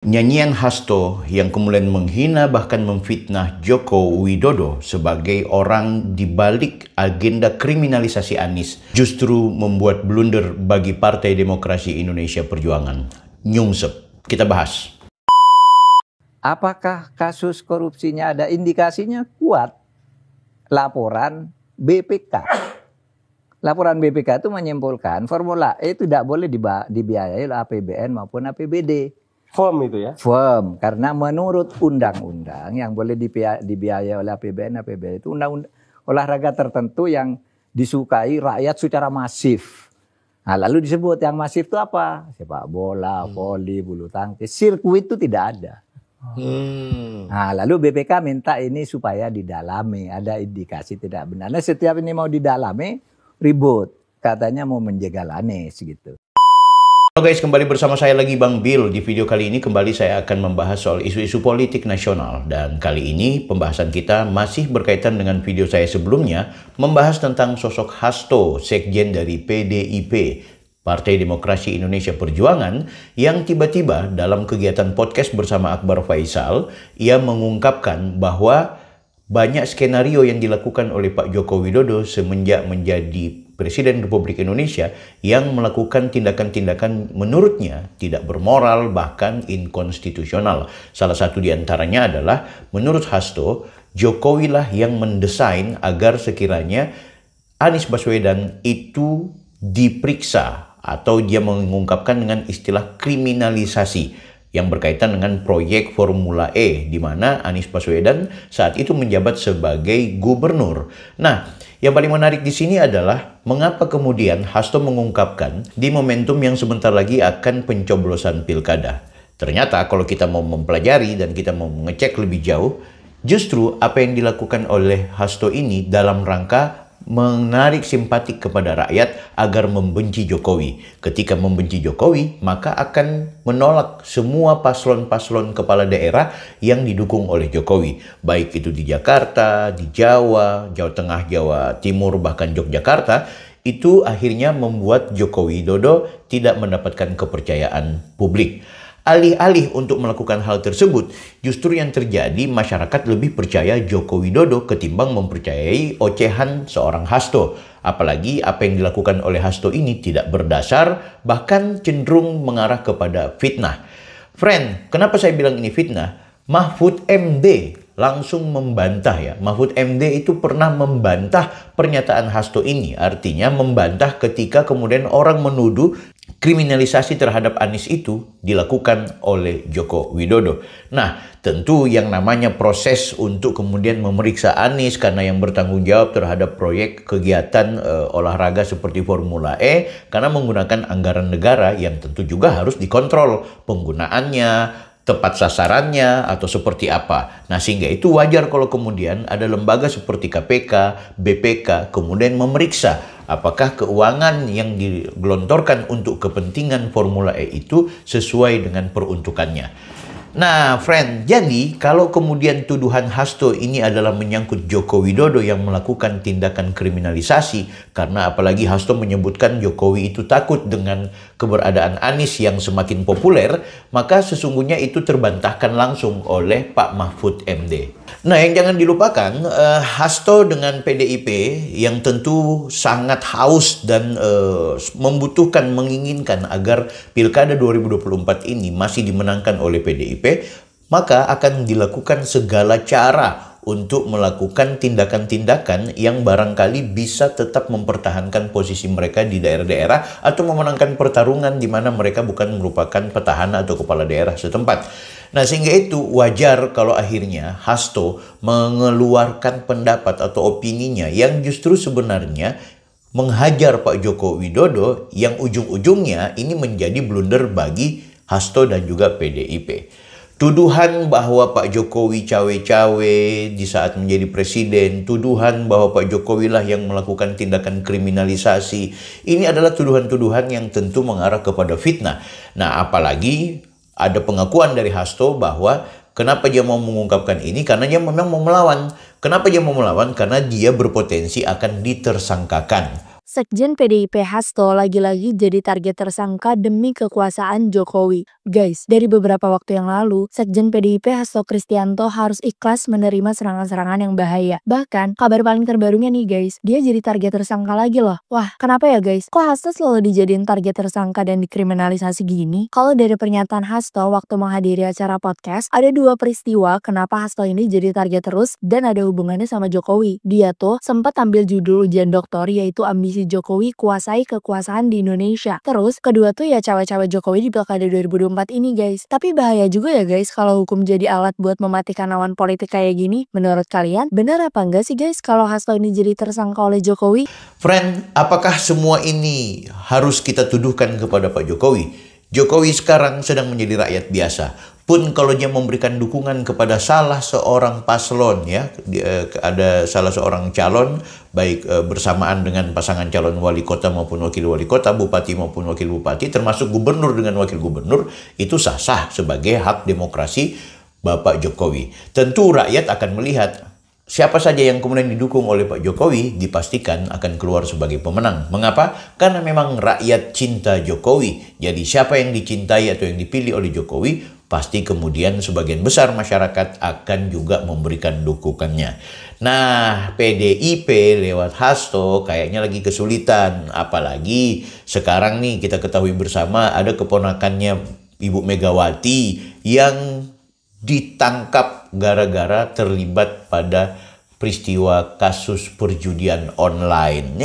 Nyanyian Hasto yang kemudian menghina bahkan memfitnah Joko Widodo sebagai orang di balik agenda kriminalisasi Anies justru membuat blunder bagi Partai Demokrasi Indonesia Perjuangan. Nyungsep. Kita bahas. Apakah kasus korupsinya ada indikasinya kuat? Laporan BPK. Laporan BPK itu menyimpulkan Formula E itu tidak boleh dibiayai oleh APBN maupun APBD. Firm itu ya? Firm, karena menurut undang-undang yang boleh dibiayai oleh APBN, APBD itu undang-undang olahraga tertentu yang disukai rakyat secara masif. Nah, lalu disebut yang masif itu apa? Sepak bola, voli, bulu tangkis, sirkuit itu tidak ada. Nah, lalu BPK minta ini supaya didalami, ada indikasi tidak benar. Nah, setiap ini mau didalami, ribut. Katanya mau menjegal Anies gitu. Halo guys, kembali bersama saya lagi Bang Bill. Di video kali ini kembali saya akan membahas soal isu-isu politik nasional. Dan kali ini pembahasan kita masih berkaitan dengan video saya sebelumnya, membahas tentang sosok Hasto, sekjen dari PDIP, Partai Demokrasi Indonesia Perjuangan, yang tiba-tiba dalam kegiatan podcast bersama Akbar Faisal, ia mengungkapkan bahwa banyak skenario yang dilakukan oleh Pak Joko Widodo semenjak menjadi Presiden Republik Indonesia yang melakukan tindakan-tindakan menurutnya tidak bermoral bahkan inkonstitusional. Salah satu diantaranya adalah menurut Hasto, Jokowi lah yang mendesain agar sekiranya Anies Baswedan itu diperiksa atau dia mengungkapkan dengan istilah kriminalisasi yang berkaitan dengan proyek Formula E di mana Anies Baswedan saat itu menjabat sebagai gubernur. Nah, yang paling menarik di sini adalah mengapa kemudian Hasto mengungkapkan di momentum yang sebentar lagi akan pencoblosan pilkada. Ternyata kalau kita mau mempelajari dan kita mau mengecek lebih jauh, justru apa yang dilakukan oleh Hasto ini dalam rangka menarik simpati kepada rakyat agar membenci Jokowi. Ketika membenci Jokowi, maka akan menolak semua paslon-paslon kepala daerah yang didukung oleh Jokowi. Baik itu di Jakarta, di Jawa, Jawa Tengah, Jawa Timur, bahkan Yogyakarta. Itu akhirnya membuat Joko Widodo tidak mendapatkan kepercayaan publik. Alih-alih untuk melakukan hal tersebut, justru yang terjadi masyarakat lebih percaya Joko Widodo ketimbang mempercayai ocehan seorang Hasto. Apalagi apa yang dilakukan oleh Hasto ini tidak berdasar, bahkan cenderung mengarah kepada fitnah. Friend, kenapa saya bilang ini fitnah? Mahfud MD langsung membantah ya. Mahfud MD itu pernah membantah pernyataan Hasto ini. Artinya membantah ketika kemudian orang menuduh kriminalisasi terhadap Anies itu dilakukan oleh Joko Widodo. Nah, tentu yang namanya proses untuk kemudian memeriksa Anies karena yang bertanggung jawab terhadap proyek kegiatan olahraga seperti Formula E karena menggunakan anggaran negara yang tentu juga harus dikontrol penggunaannya, tepat sasarannya, atau seperti apa. Nah, sehingga itu wajar kalau kemudian ada lembaga seperti KPK, BPK, kemudian memeriksa apakah keuangan yang digelontorkan untuk kepentingan Formula E itu sesuai dengan peruntukannya. Nah, friend, jadi kalau kemudian tuduhan Hasto ini adalah menyangkut Joko Widodo yang melakukan tindakan kriminalisasi, karena apalagi Hasto menyebutkan Jokowi itu takut dengan keberadaan Anies yang semakin populer, maka sesungguhnya itu terbantahkan langsung oleh Pak Mahfud MD. Nah, yang jangan dilupakan, Hasto dengan PDIP yang tentu sangat haus dan membutuhkan, menginginkan agar Pilkada 2024 ini masih dimenangkan oleh PDIP, maka akan dilakukan segala cara untuk melakukan tindakan-tindakan yang barangkali bisa tetap mempertahankan posisi mereka di daerah-daerah atau memenangkan pertarungan di mana mereka bukan merupakan petahana atau kepala daerah setempat. Nah, sehingga itu wajar kalau akhirnya Hasto mengeluarkan pendapat atau opininya yang justru sebenarnya menghajar Pak Joko Widodo yang ujung-ujungnya ini menjadi blunder bagi Hasto dan juga PDIP. Tuduhan bahwa Pak Jokowi cawe-cawe di saat menjadi presiden, tuduhan bahwa Pak Jokowi lah yang melakukan tindakan kriminalisasi, ini adalah tuduhan-tuduhan yang tentu mengarah kepada fitnah. Nah, apalagi ada pengakuan dari Hasto bahwa kenapa dia mau mengungkapkan ini? Karena dia memang mau melawan. Kenapa dia mau melawan? Karena dia berpotensi akan ditersangkakan. Sekjen PDIP Hasto lagi-lagi jadi target tersangka demi kekuasaan Jokowi. Guys, dari beberapa waktu yang lalu, Sekjen PDIP Hasto Kristianto harus ikhlas menerima serangan-serangan yang bahaya. Bahkan, kabar paling terbarunya nih guys, dia jadi target tersangka lagi loh. Wah, kenapa ya guys? Kok Hasto selalu dijadiin target tersangka dan dikriminalisasi gini? Kalau dari pernyataan Hasto waktu menghadiri acara podcast, ada 2 peristiwa kenapa Hasto ini jadi target terus dan ada hubungannya sama Jokowi. Dia tuh sempat ambil judul ujian doktor yaitu ambisi Jokowi kuasai kekuasaan di Indonesia. Terus kedua tuh ya cawe-cawe Jokowi di Pilkada 2024 ini guys. Tapi bahaya juga ya guys kalau hukum jadi alat buat mematikan lawan politik kayak gini. Menurut kalian benar apa enggak sih guys kalau Hasto ini jadi tersangka oleh Jokowi? Friend, apakah semua ini harus kita tuduhkan kepada Pak Jokowi? Jokowi sekarang sedang menjadi rakyat biasa. Pun kalau dia memberikan dukungan kepada salah seorang paslon, ya, ada salah seorang calon, baik bersamaan dengan pasangan calon wali kota maupun wakil wali kota, bupati maupun wakil bupati, termasuk gubernur dengan wakil gubernur, itu sah-sah sebagai hak demokrasi Bapak Jokowi. Tentu rakyat akan melihat siapa saja yang kemudian didukung oleh Pak Jokowi dipastikan akan keluar sebagai pemenang. Mengapa? Karena memang rakyat cinta Jokowi. Jadi siapa yang dicintai atau yang dipilih oleh Jokowi, pasti kemudian sebagian besar masyarakat akan juga memberikan dukungannya. Nah, PDIP lewat Hasto kayaknya lagi kesulitan. Apalagi sekarang nih kita ketahui bersama ada keponakannya Ibu Megawati yang ditangkap gara-gara terlibat pada peristiwa kasus perjudian online.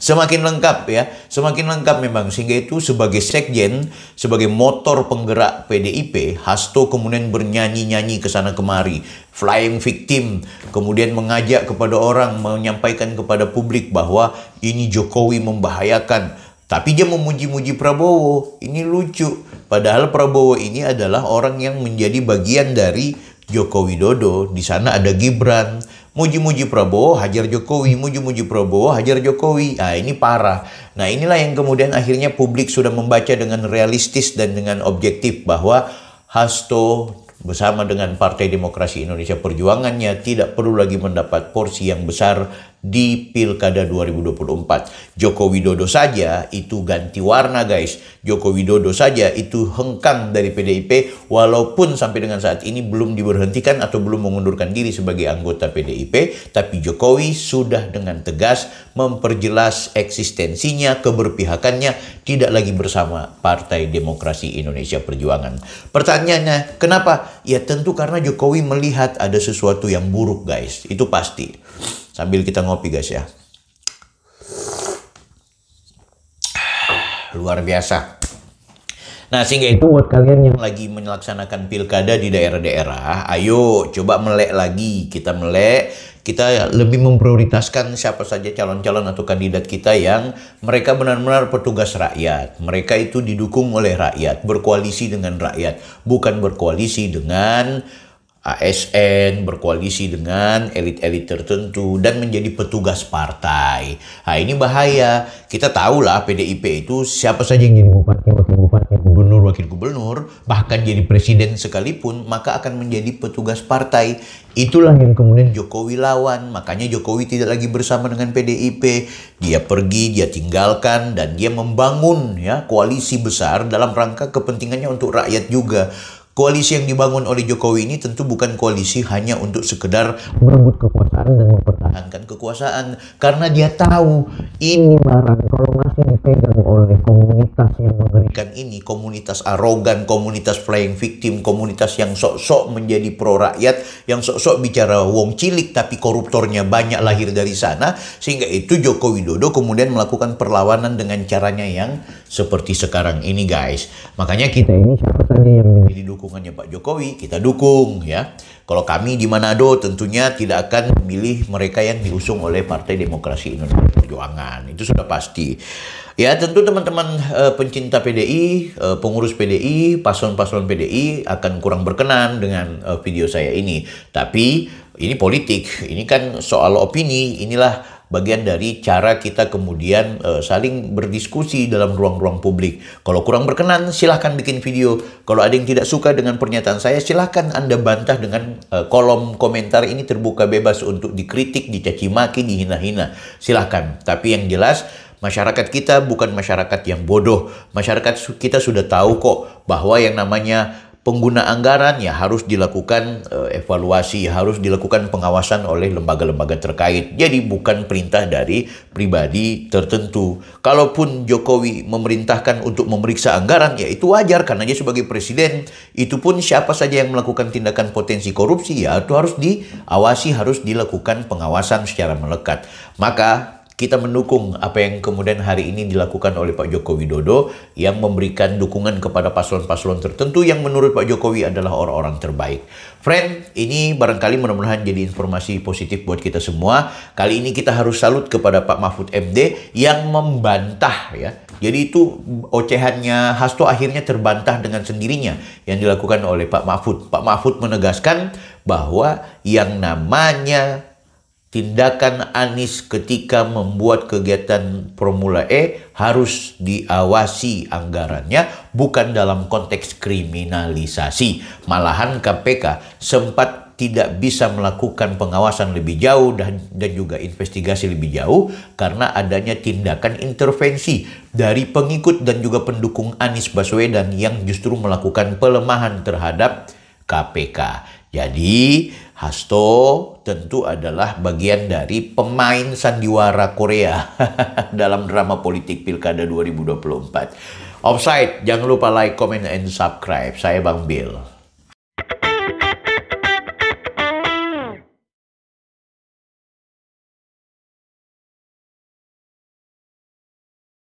Semakin lengkap ya, semakin lengkap memang. Sehingga itu sebagai sekjen, sebagai motor penggerak PDIP, Hasto kemudian bernyanyi-nyanyi ke sana kemari, flying victim, kemudian mengajak kepada orang, menyampaikan kepada publik bahwa ini Jokowi membahayakan. Tapi dia memuji-muji Prabowo. Ini lucu. Padahal Prabowo ini adalah orang yang menjadi bagian dari Joko Widodo. Di sana ada Gibran. Muji-muji Prabowo, hajar Jokowi. Muji-muji Prabowo, hajar Jokowi. Nah, ini parah. Nah, inilah yang kemudian akhirnya publik sudah membaca dengan realistis dan dengan objektif bahwa Hasto bersama dengan Partai Demokrasi Indonesia Perjuangannya tidak perlu lagi mendapat porsi yang besar di Pilkada 2024. Joko Widodo saja itu ganti warna guys. Joko Widodo saja itu hengkang dari PDIP walaupun sampai dengan saat ini belum diberhentikan atau belum mengundurkan diri sebagai anggota PDIP. Tapi Jokowi sudah dengan tegas memperjelas eksistensinya, keberpihakannya tidak lagi bersama Partai Demokrasi Indonesia Perjuangan. Pertanyaannya, kenapa? Ya tentu karena Jokowi melihat ada sesuatu yang buruk guys. Itu pasti. Sambil kita ngopi guys ya. Luar biasa. Nah, sehingga itu buat kalian yang lagi melaksanakan pilkada di daerah-daerah, ayo coba melek lagi. Kita melek, kita lebih memprioritaskan siapa saja calon-calon atau kandidat kita yang mereka benar-benar petugas rakyat. Mereka itu didukung oleh rakyat, berkoalisi dengan rakyat, bukan berkoalisi dengan ASN, berkoalisi dengan elit-elit tertentu dan menjadi petugas partai. Nah, ini bahaya. Kita tahulah PDIP itu siapa saja yang jadi bupati, wakil bupati, gubernur, wakil gubernur, bahkan jadi presiden sekalipun, maka akan menjadi petugas partai. Itulah yang kemudian Jokowi lawan. Makanya Jokowi tidak lagi bersama dengan PDIP. Dia pergi, dia tinggalkan, dan dia membangun ya koalisi besar dalam rangka kepentingannya untuk rakyat juga. Koalisi yang dibangun oleh Jokowi ini tentu bukan koalisi hanya untuk sekedar merebut kekuasaan dan mempertahankan kekuasaan. Karena dia tahu ini barang kalau masih dipegang oleh komunitas yang mengerikan ini, komunitas arogan, komunitas flying victim, komunitas yang sok-sok menjadi pro rakyat, yang sok-sok bicara wong cilik tapi koruptornya banyak lahir dari sana. Sehingga itu Joko Widodo kemudian melakukan perlawanan dengan caranya yang seperti sekarang ini guys. Makanya kita ini siapa saja yang menjadi dukungannya Pak Jokowi, kita dukung ya. Kalau kami di Manado tentunya tidak akan memilih mereka yang diusung oleh Partai Demokrasi Indonesia Perjuangan. Itu sudah pasti. Ya tentu teman-teman pencinta PDI, pengurus PDI, paslon-paslon PDI akan kurang berkenan dengan video saya ini. Tapi ini politik, ini kan soal opini, inilah bagian dari cara kita kemudian saling berdiskusi dalam ruang-ruang publik. Kalau kurang berkenan, silahkan bikin video. Kalau ada yang tidak suka dengan pernyataan saya, silahkan Anda bantah dengan kolom komentar ini terbuka bebas untuk dikritik, dicaci maki, dihina-hina. Silahkan. Tapi yang jelas, masyarakat kita bukan masyarakat yang bodoh. Masyarakat kita sudah tahu kok bahwa yang namanya pengguna anggaran ya harus dilakukan evaluasi, harus dilakukan pengawasan oleh lembaga-lembaga terkait. Jadi bukan perintah dari pribadi tertentu. Kalaupun Jokowi memerintahkan untuk memeriksa anggaran, ya itu wajar karena dia sebagai presiden. Itu pun siapa saja yang melakukan tindakan potensi korupsi ya itu harus diawasi, harus dilakukan pengawasan secara melekat. Maka kita mendukung apa yang kemudian hari ini dilakukan oleh Pak Joko Widodo yang memberikan dukungan kepada paslon-paslon tertentu yang menurut Pak Jokowi adalah orang-orang terbaik. Friend, ini barangkali mudah-mudahan jadi informasi positif buat kita semua. Kali ini kita harus salut kepada Pak Mahfud MD yang membantah ya. Jadi itu ocehannya Hasto akhirnya terbantah dengan sendirinya yang dilakukan oleh Pak Mahfud. Pak Mahfud menegaskan bahwa yang namanya tindakan Anies ketika membuat kegiatan Formula E harus diawasi anggarannya, bukan dalam konteks kriminalisasi. Malahan KPK sempat tidak bisa melakukan pengawasan lebih jauh dan juga investigasi lebih jauh karena adanya tindakan intervensi dari pengikut dan juga pendukung Anies Baswedan yang justru melakukan pelemahan terhadap KPK. Jadi Hasto tentu adalah bagian dari pemain sandiwara Korea dalam drama politik Pilkada 2024. Offside, jangan lupa like, comment, and subscribe. Saya Bang Bill.